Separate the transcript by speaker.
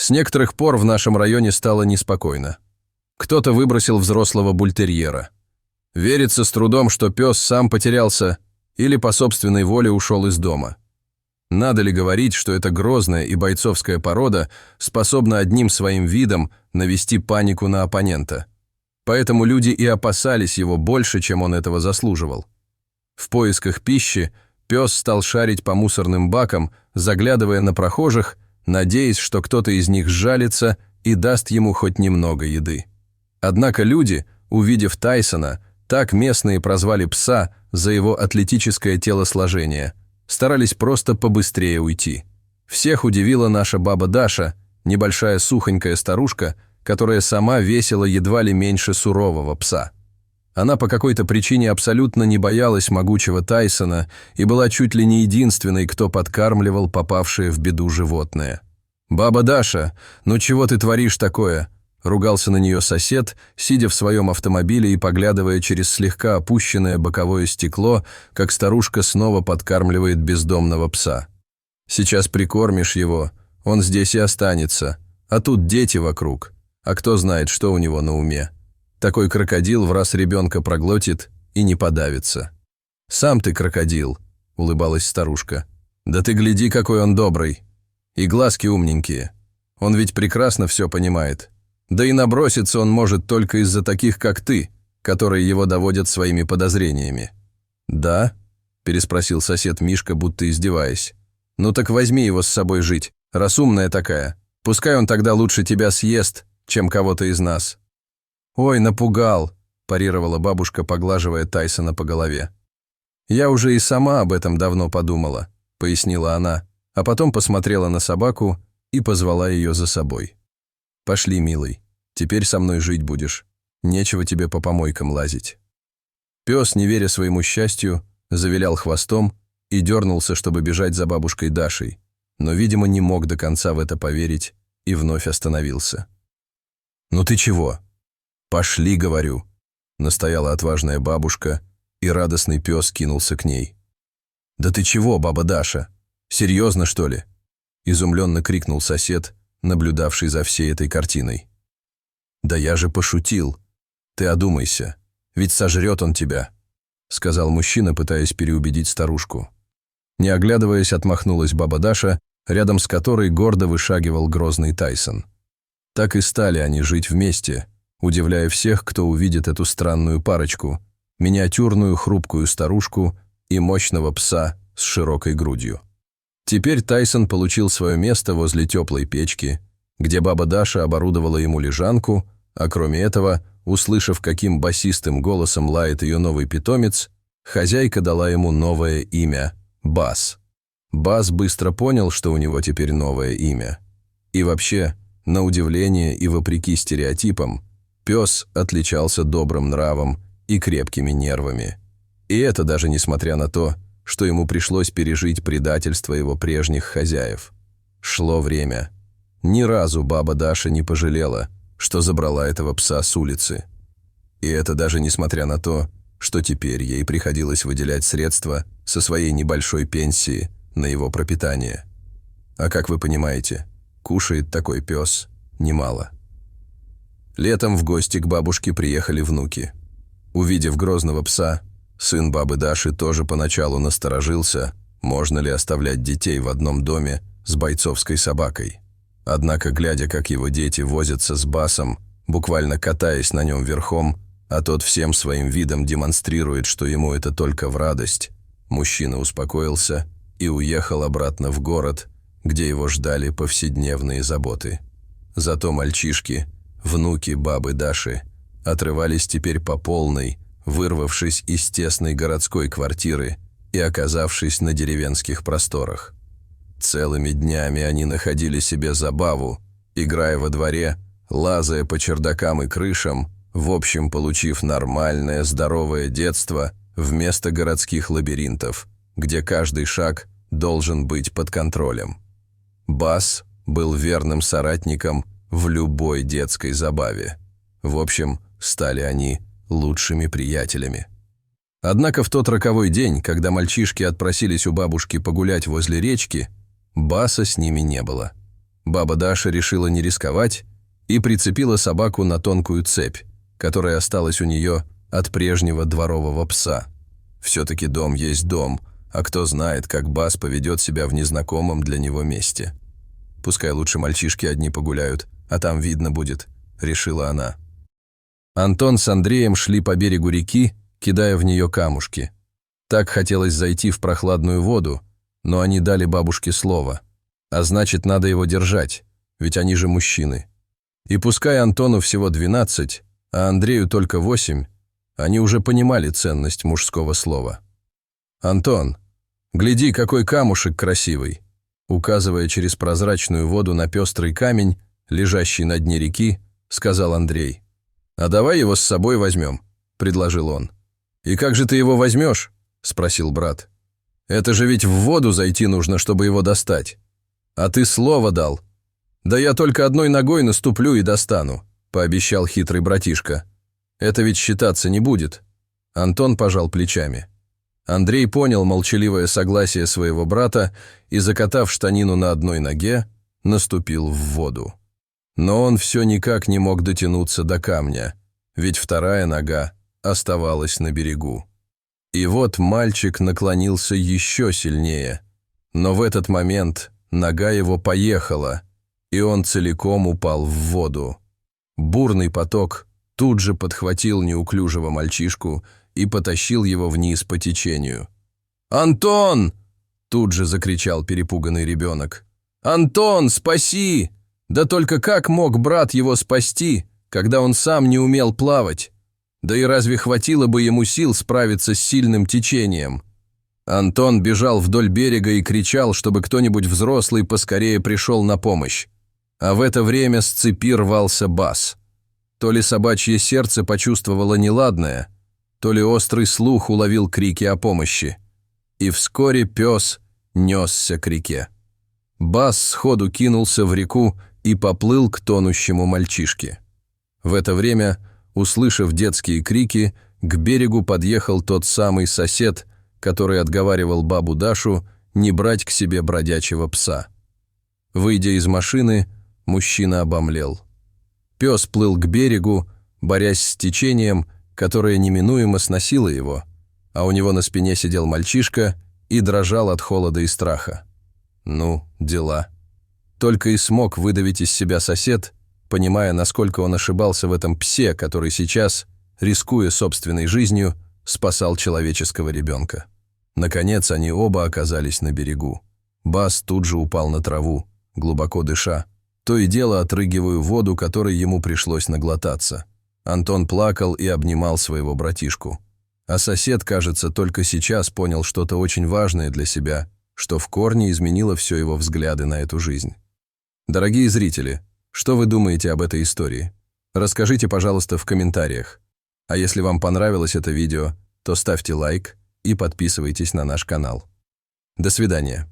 Speaker 1: С некоторых пор в нашем районе стало неспокойно. Кто-то выбросил взрослого бультерьера. Верится с трудом, что пес сам потерялся или по собственной воле ушел из дома. Надо ли говорить, что эта грозная и бойцовская порода способна одним своим видом навести панику на оппонента? Поэтому люди и опасались его больше, чем он этого заслуживал. В поисках пищи пес стал шарить по мусорным бакам, заглядывая на прохожих, надеясь, что кто-то из них сжалится и даст ему хоть немного еды. Однако люди, увидев Тайсона, так местные прозвали пса за его атлетическое телосложение, старались просто побыстрее уйти. Всех удивила наша баба Даша, небольшая сухонькая старушка, которая сама весила едва ли меньше сурового пса. Она по какой-то причине абсолютно не боялась могучего Тайсона и была чуть ли не единственной, кто подкармливал попавшее в беду животное. «Баба Даша, ну чего ты творишь такое?» — ругался на нее сосед, сидя в своем автомобиле и поглядывая через слегка опущенное боковое стекло, как старушка снова подкармливает бездомного пса. «Сейчас прикормишь его, он здесь и останется, а тут дети вокруг, а кто знает, что у него на уме. Такой крокодил в раз ребенка проглотит и не подавится». «Сам ты крокодил», — улыбалась старушка. «Да ты гляди, какой он добрый. И глазки умненькие. Он ведь прекрасно все понимает. Да и наброситься он может только из-за таких, как ты, которые его доводят своими подозрениями». «Да?» – переспросил сосед Мишка, будто издеваясь. «Ну так возьми его с собой жить, раз умная такая. Пускай он тогда лучше тебя съест, чем кого-то из нас». «Ой, напугал», – парировала бабушка, поглаживая Тайсона по голове. «Я уже и сама об этом давно подумала», – пояснила она, а потом посмотрела на собаку и позвала ее за собой. «Пошли, милый, теперь со мной жить будешь. Нечего тебе по помойкам лазить». Пес, не веря своему счастью, завилял хвостом и дернулся, чтобы бежать за бабушкой Дашей, но, видимо, не мог до конца в это поверить и вновь остановился. «Ну ты чего?» «Пошли, говорю», — настояла отважная бабушка, и радостный пес кинулся к ней. «Да ты чего, баба Даша? Серьезно, что ли?» — изумленно крикнул сосед, наблюдавший за всей этой картиной. «Да я же пошутил. Ты одумайся, ведь сожрет он тебя», — сказал мужчина, пытаясь переубедить старушку. Не оглядываясь, отмахнулась баба Даша, рядом с которой гордо вышагивал грозный Тайсон. Так и стали они жить вместе, удивляя всех, кто увидит эту странную парочку, миниатюрную хрупкую старушку и мощного пса с широкой грудью. Теперь Тайсон получил свое место возле теплой печки, где баба Даша оборудовала ему лежанку, а кроме этого, услышав, каким басистым голосом лает ее новый питомец, хозяйка дала ему новое имя – Бас. Бас быстро понял, что у него теперь новое имя. И вообще, на удивление и вопреки стереотипам, пес отличался добрым нравом и крепкими нервами. И это даже несмотря на то, что ему пришлось пережить предательство его прежних хозяев. Шло время. Ни разу баба Даша не пожалела, что забрала этого пса с улицы. И это даже несмотря на то, что теперь ей приходилось выделять средства со своей небольшой пенсии на его пропитание. А как вы понимаете, кушает такой пес немало. Летом в гости к бабушке приехали внуки. Увидев грозного пса, сын бабы Даши тоже поначалу насторожился, можно ли оставлять детей в одном доме с бойцовской собакой. Однако, глядя, как его дети возятся с Басом, буквально катаясь на нем верхом, а тот всем своим видом демонстрирует, что ему это только в радость, мужчина успокоился и уехал обратно в город, где его ждали повседневные заботы. Зато мальчишки, внуки бабы Даши, отрывались теперь по полной, вырвавшись из тесной городской квартиры и оказавшись на деревенских просторах. Целыми днями они находили себе забаву, играя во дворе, лазая по чердакам и крышам, в общем, получив нормальное, здоровое детство вместо городских лабиринтов, где каждый шаг должен быть под контролем. Бас был верным соратником в любой детской забаве. В общем, стали они лучшими приятелями. Однако в тот роковой день, когда мальчишки отпросились у бабушки погулять возле речки, Баса с ними не было. Баба Даша решила не рисковать и прицепила собаку на тонкую цепь, которая осталась у нее от прежнего дворового пса. Все-таки дом есть дом, а кто знает, как Бас поведет себя в незнакомом для него месте. Пускай лучше мальчишки одни погуляют, а там видно будет, решила она. Антон с Андреем шли по берегу реки, кидая в нее камушки. Так хотелось зайти в прохладную воду, но они дали бабушке слово. А значит, надо его держать, ведь они же мужчины. И пускай Антону всего 12, а Андрею только 8, они уже понимали ценность мужского слова. «Антон, гляди, какой камушек красивый!» Указывая через прозрачную воду на пестрый камень, лежащий на дне реки, сказал Андрей. «А давай его с собой возьмем», — предложил он. «И как же ты его возьмешь?» — спросил брат. «Это же ведь в воду зайти нужно, чтобы его достать. А ты слово дал». «Да я только одной ногой наступлю и достану», — пообещал хитрый братишка. «Это ведь считаться не будет». Антон пожал плечами. Андрей понял молчаливое согласие своего брата и, закатав штанину на одной ноге, наступил в воду. Но он все никак не мог дотянуться до камня, ведь вторая нога оставалась на берегу. И вот мальчик наклонился еще сильнее, но в этот момент нога его поехала, и он целиком упал в воду. Бурный поток тут же подхватил неуклюжего мальчишку и потащил его вниз по течению. «Антон!» – тут же закричал перепуганный ребенок. «Антон, спаси!» Да только как мог брат его спасти, когда он сам не умел плавать? Да и разве хватило бы ему сил справиться с сильным течением? Антон бежал вдоль берега и кричал, чтобы кто-нибудь взрослый поскорее пришел на помощь. А в это время с цепи рвался Бас. То ли собачье сердце почувствовало неладное, то ли острый слух уловил крики о помощи. И вскоре пес несся к реке. Бас сходу кинулся в реку и поплыл к тонущему мальчишке. В это время, услышав детские крики, к берегу подъехал тот самый сосед, который отговаривал бабу Дашу не брать к себе бродячего пса. Выйдя из машины, мужчина обомлел. Пес плыл к берегу, борясь с течением, которое неминуемо сносило его, а у него на спине сидел мальчишка и дрожал от холода и страха. Ну, дела. Только и смог выдавить из себя сосед, понимая, насколько он ошибался в этом псе, который сейчас, рискуя собственной жизнью, спасал человеческого ребенка. Наконец они оба оказались на берегу. Бас тут же упал на траву, глубоко дыша, то и дело отрыгивая воду, которой ему пришлось наглотаться. Антон плакал и обнимал своего братишку. А сосед, кажется, только сейчас понял что-то очень важное для себя, что в корне изменило все его взгляды на эту жизнь. Дорогие зрители, что вы думаете об этой истории? Расскажите, пожалуйста, в комментариях. А если вам понравилось это видео, то ставьте лайк и подписывайтесь на наш канал. До свидания.